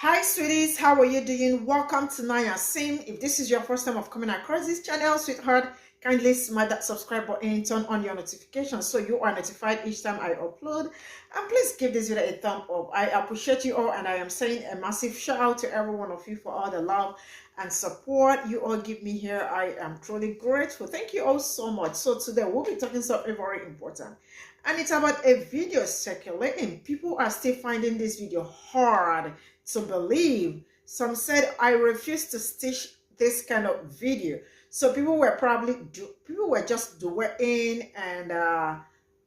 Hi sweeties, how are you doing? Welcome to Nanya Sim. If this is your first time of coming across this channel, sweetheart, kindly smash that subscribe button and turn on your notifications so you are notified each time I upload. And please give this video a thumb up. I appreciate you all, and I am saying a massive shout out to every one of you for all the love and support you all give me here. I am truly grateful. Thank you all so much. So today we'll be talking something very important, and it's about a video circulating. People are still finding this video hard to believe. Some said I refuse to stitch this kind of video. So people were just doing and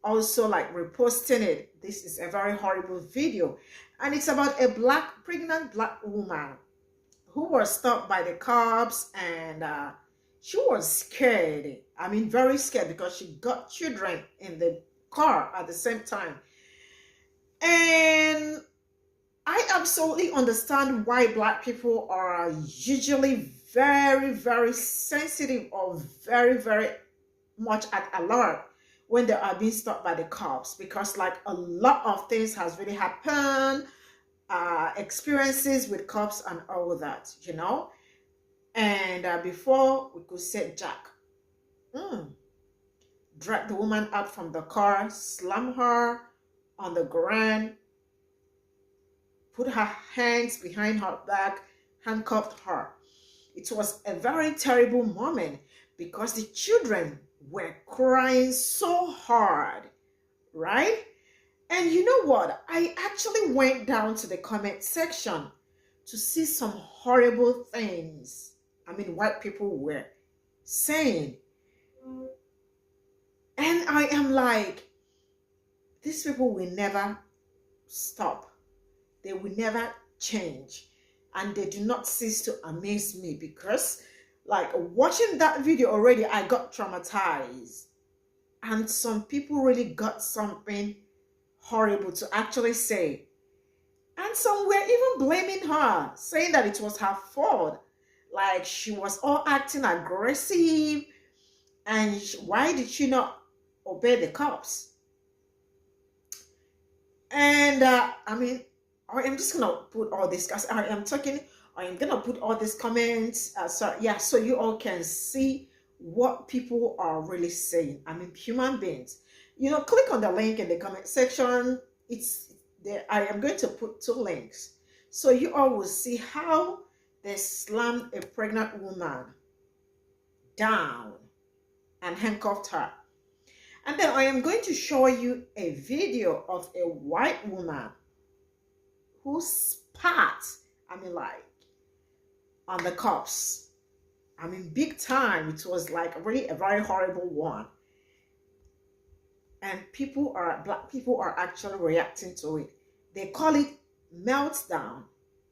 also like reposting it. This is a very horrible video, and it's about a pregnant black woman who was stopped by the cops, and she was scared. I mean, very scared, because she got children in the car at the same time. And I absolutely understand why black people are usually very, very sensitive, or very, very much at alert when they are being stopped by the cops, because like a lot of things has really happened, experiences with cops and all that, you know. And before we could say Jack, drag the woman up from the car, slam her on the ground, put her hands behind her back, handcuffed her. It was a very terrible moment because the children were crying so hard, right? And you know what? I actually went down to the comment section to see some horrible things. I mean, white people were saying. And I am like, these people will never stop. They will never change, and they do not cease to amaze me, because like watching that video already, I got traumatized, and some people really got something horrible to actually say, and some were even blaming her, saying that it was her fault, like she was all acting aggressive, and why did she not obey the cops? And I mean, I am just gonna put all this, because I am gonna put all these comments, so you all can see what people are really saying. I mean, human beings, you know. Click on the link in the comment section. It's there. I am going to put 2 links so you all will see how they slammed a pregnant woman down and handcuffed her. And then I am going to show you a video of a white woman who spat, I mean, like, on the cops. I mean, big time. It was like really a very horrible one. And black people are actually reacting to it. They call it meltdown,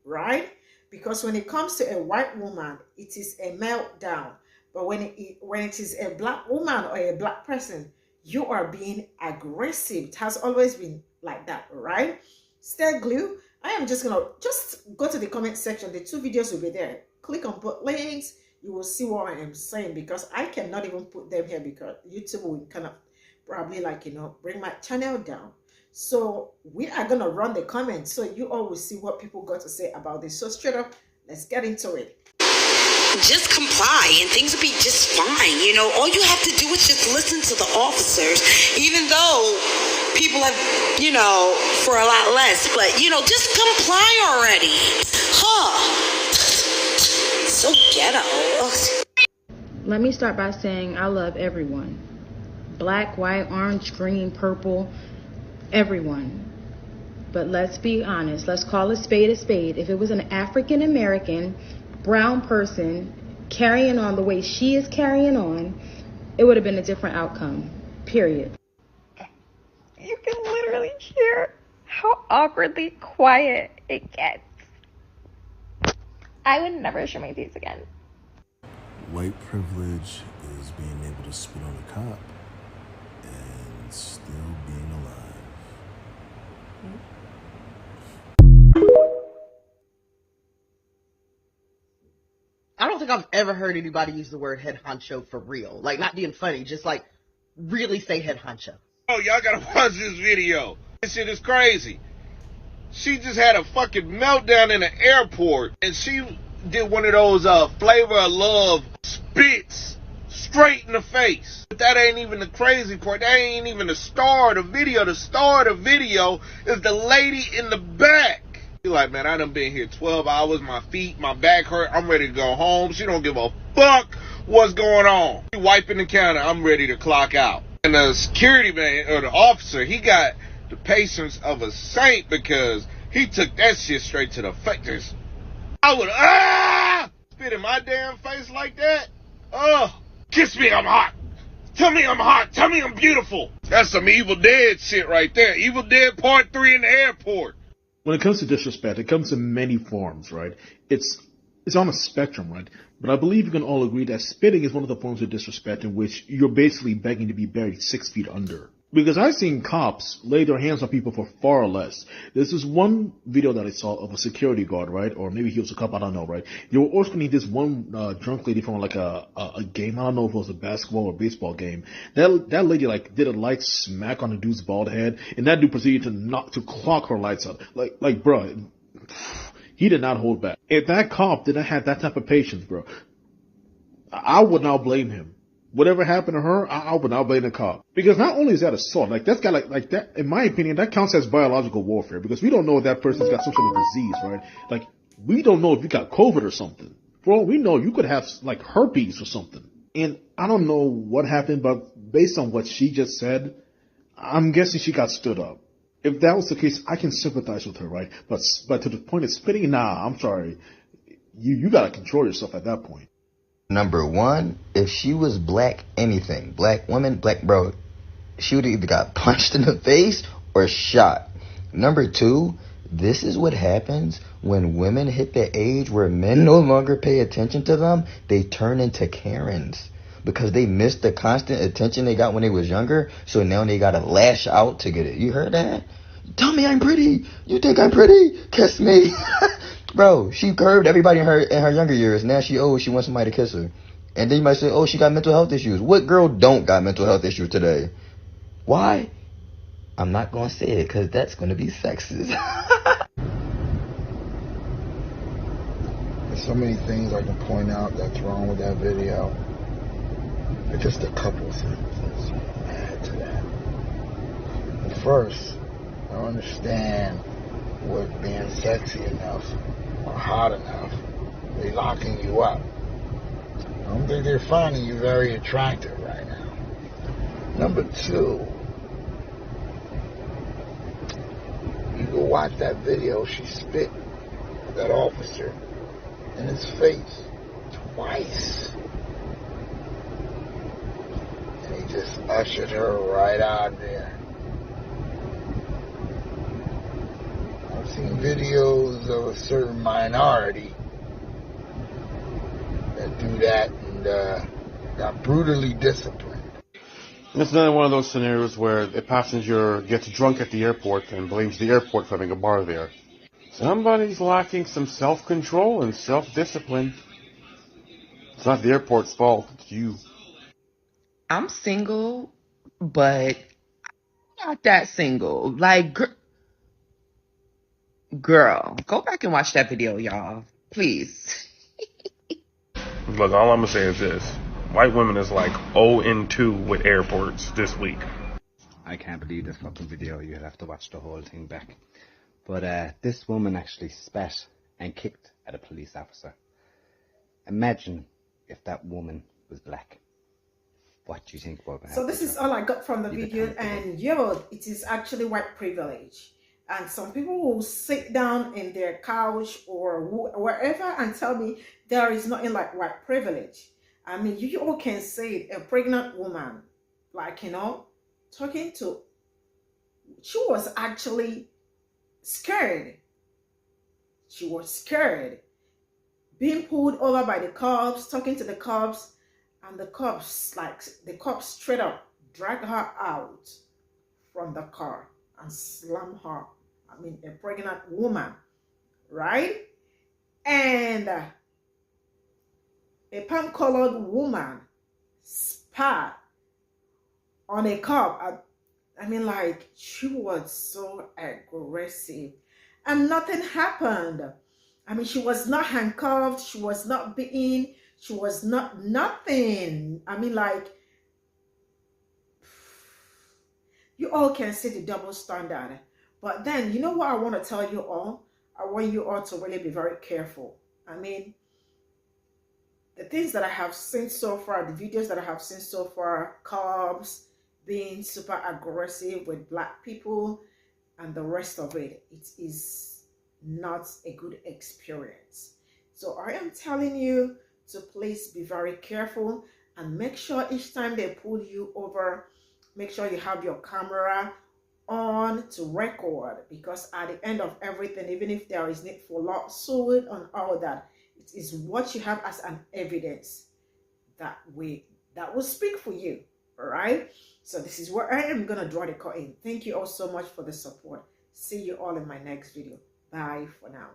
right? Because when it comes to a white woman, it is a meltdown. But when it is a black woman or a black person, you are being aggressive. It has always been like that, right? Stay glued. I am just gonna go to the comment section. The 2 videos will be there. Click on both links. You will see what I am saying, because I cannot even put them here because YouTube will kind of probably, like, you know, bring my channel down. So we are gonna run the comments so you all will see what people got to say about this. So straight up, let's get into it. Just comply and things will be just fine. You know, all you have to do is just listen to the officers, even though people have, you know, for a lot less, but, you know, just comply already. So ghetto. Ugh. Let me start by saying I love everyone. Black, white, orange, green, purple, everyone. But let's be honest. Let's call a spade a spade. If it was an African American brown person carrying on the way she is carrying on, it would have been a different outcome, period. You can literally hear how awkwardly quiet it gets. I would never show my teeth again. White privilege is being able to spit on a cop and still being alive. I don't think I've ever heard anybody use the word head honcho for real. Like, not being funny, just like really say head honcho. Oh, y'all gotta watch this video. This shit is crazy. She just had a fucking meltdown in the airport, and she did one of those flavor of love spits straight in the face. But that ain't even the crazy part. That ain't even the star of the video. The star of the video is the lady in the back. She like, man, I done been here 12 hours. My feet, my back hurt. I'm ready to go home. She don't give a fuck what's going on. She wiping the counter. I'm ready to clock out. And the security man, or the officer, he got the patience of a saint, because he took that shit straight to the face. I would spit in my damn face like that. Kiss me, I'm hot. Tell me I'm hot. Tell me I'm beautiful. That's some Evil Dead shit right there. Evil Dead Part 3 in the airport. When it comes to disrespect, it comes in many forms, right? It's on a spectrum, right? But I believe you can all agree that spitting is one of the forms of disrespect in which you're basically begging to be buried 6 feet under. Because I've seen cops lay their hands on people for far less. There's this one video that I saw of a security guard, right? Or maybe he was a cop, I don't know, right? They were escorting this one drunk lady from like a game. I don't know if it was a basketball or baseball game. That lady like did a light smack on the dude's bald head, and that dude proceeded to clock her lights out. Like bro, he did not hold back. If that cop didn't have that type of patience, bro, I would not blame him. Whatever happened to her, I would not blame the cop. Because not only is that assault, like that's got like that, in my opinion, that counts as biological warfare, because we don't know if that person's got some sort of disease, right? Like, we don't know if you got COVID or something. For all we know, you could have like herpes or something. And I don't know what happened, but based on what she just said, I'm guessing she got stood up. If that was the case, I can sympathize with her, right? But to the point of spitting, nah, I'm sorry. You gotta control yourself at that point. Number one, if she was black anything, black woman, black bro, she would either got punched in the face or shot. Number two, this is what happens when women hit the age where men no longer pay attention to them. They turn into Karens because they missed the constant attention they got when they was younger. So now they gotta lash out to get it. You heard that? Tell me I'm pretty. You think I'm pretty? Kiss me. Bro, she curved everybody in her younger years. Now she wants somebody to kiss her. And then you might say, oh, she got mental health issues. What girl don't got mental health issues today? Why? I'm not going to say it because that's going to be sexist. There's so many things I can point out that's wrong with that video. But just a couple sentences to add to that. First, I don't understand what being sexy enough or hot enough, they locking you up. I don't think they're finding you very attractive right now. Number two, you go watch that video, she spit at that officer in his face twice. And he just ushered her right out there. I've seen videos of a certain minority that do that and got brutally disciplined. It's another one of those scenarios where a passenger gets drunk at the airport and blames the airport for having a bar there. Somebody's lacking some self-control and self-discipline. It's not the airport's fault, it's you. I'm single, but not that single. Like, girl, go back and watch that video, y'all. Please. Look, all I'm going to say is this. White women is like 0-2 with airports this week. I can't believe this fucking video. You'd have to watch the whole thing back. But this woman actually spat and kicked at a police officer. Imagine if that woman was black. What do you think about that? So this is all I got from the video, and it is actually white privilege. And some people will sit down in their couch or wherever and tell me there is nothing like white privilege. I mean, you all can say it, a pregnant woman, like, talking to, she was actually scared. She was scared. Being pulled over by the cops, talking to the cops, and the cops straight up drag her out from the car and slam her. I mean, a pregnant woman, right? And a palm-colored woman spat on a cop. I mean, like, she was so aggressive. and nothing happened. I mean, she was not handcuffed, she was not beaten, she was not nothing. I mean, like, you all can see the double standard. But then, you know what I want to tell you all? I want you all to really be very careful. I mean, the things that I have seen so far, the videos that I have seen so far, cops being super aggressive with black people and the rest of it, it is not a good experience. So I am telling you to please be very careful and make sure each time they pull you over, make sure you have your camera on to record, because at the end of everything, even if there is need for lawsuit and all that, it is what you have as an evidence that will speak for you. All right, so this is where I am gonna draw the curtain. Thank you all so much for the support. See you all in my next video. Bye for now.